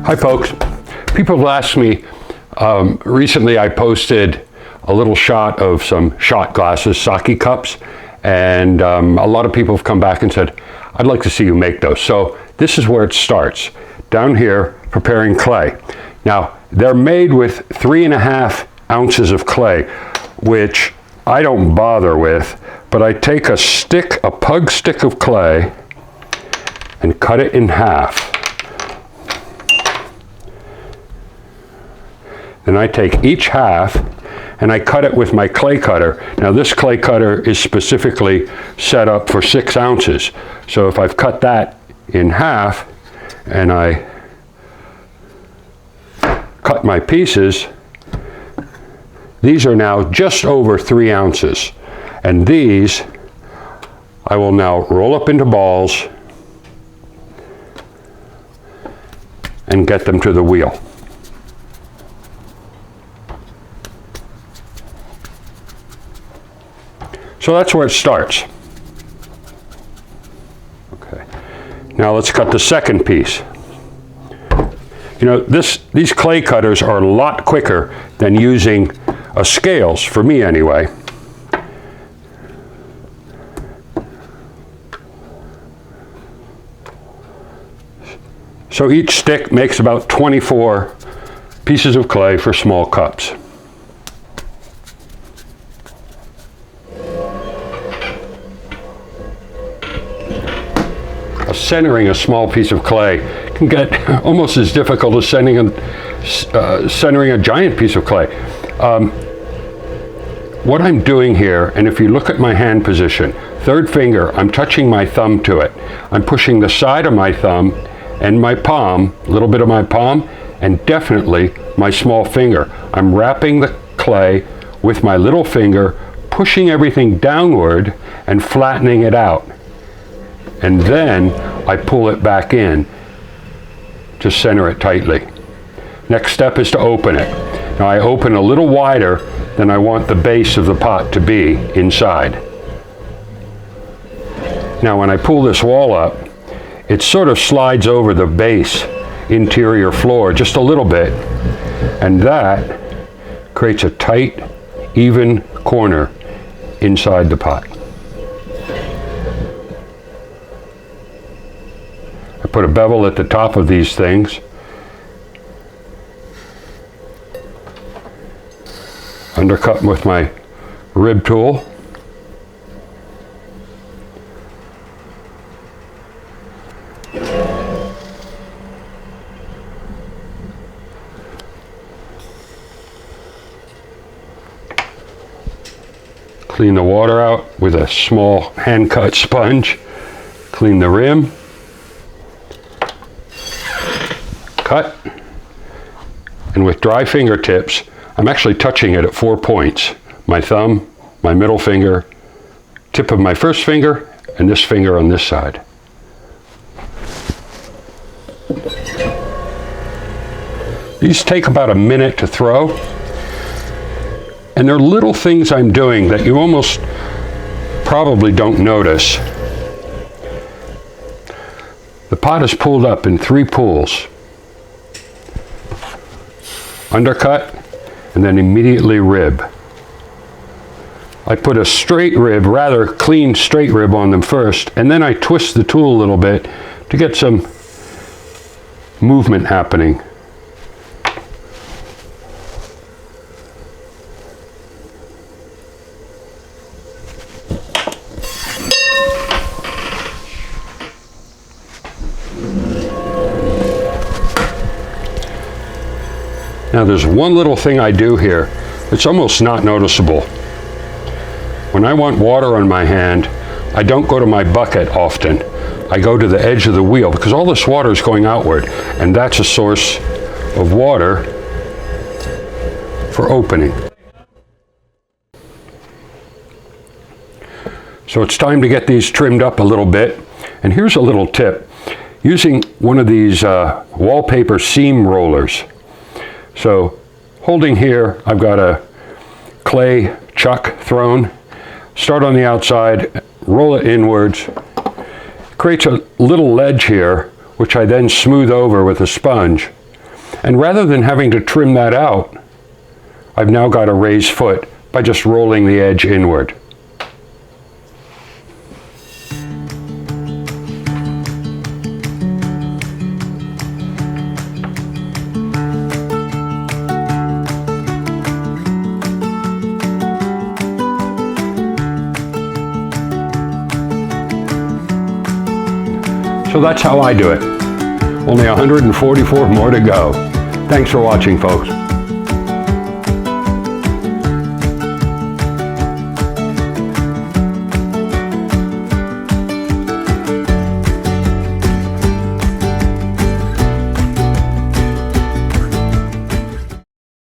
Hi folks. People have asked me, recently I posted a little shot of some shot glasses, sake cups, and a lot of people have come back and said, I'd like to see you make those. So this is where it starts. Down here, preparing clay. Now, they're made with 3.5 ounces of clay, which I don't bother with, but I take a stick, a pug stick of clay, and cut it in half. Then I take each half and I cut it with my clay cutter. Now this clay cutter is specifically set up for 6 ounces. So if I've cut that in half and I cut my pieces, these are now just over 3 ounces. And these I will now roll up into balls and get them to the wheel. So that's where it starts. Okay. Now let's cut the second piece. You know, these clay cutters are a lot quicker than using a scales, for me anyway. So each stick makes about 24 pieces of clay for small cups. Centering a small piece of clay can get almost as difficult as centering a giant piece of clay. What I'm doing here, and if you look at my hand position, third finger, I'm touching my thumb to it. I'm pushing the side of my thumb and my palm, a little bit of my palm, and definitely my small finger. I'm wrapping the clay with my little finger, pushing everything downward and flattening it out. And then I pull it back in to center it tightly. Next step is to open it. Now I open a little wider than I want the base of the pot to be inside. Now when I pull this wall up, it sort of slides over the base interior floor just a little bit, and that creates a tight, even corner inside the pot. I put a bevel at the top of these things. Undercut with my rib tool. Clean the water out with a small hand-cut sponge. Clean the rim. Cut, and with dry fingertips, I'm actually touching it at 4 points. My thumb, my middle finger, tip of my first finger, and this finger on this side. These take about a minute to throw, and they're little things I'm doing that you almost probably don't notice. The pot is pulled up in 3 pulls. Undercut, and then immediately rib. I put a straight rib, rather clean straight rib on them first, and then I twist the tool a little bit to get some movement happening. Now there's one little thing I do here that's almost not noticeable. When I want water on my hand, I don't go to my bucket often. I go to the edge of the wheel because all this water is going outward, and that's a source of water for opening. So it's time to get these trimmed up a little bit, and here's a little tip. Using one of these wallpaper seam rollers. So holding here, I've got a clay chuck thrown. Start on the outside, roll it inwards. Creates a little ledge here, which I then smooth over with a sponge. And rather than having to trim that out, I've now got a raised foot by just rolling the edge inward. So that's how I do it. Only 144 more to go. Thanks for watching, folks.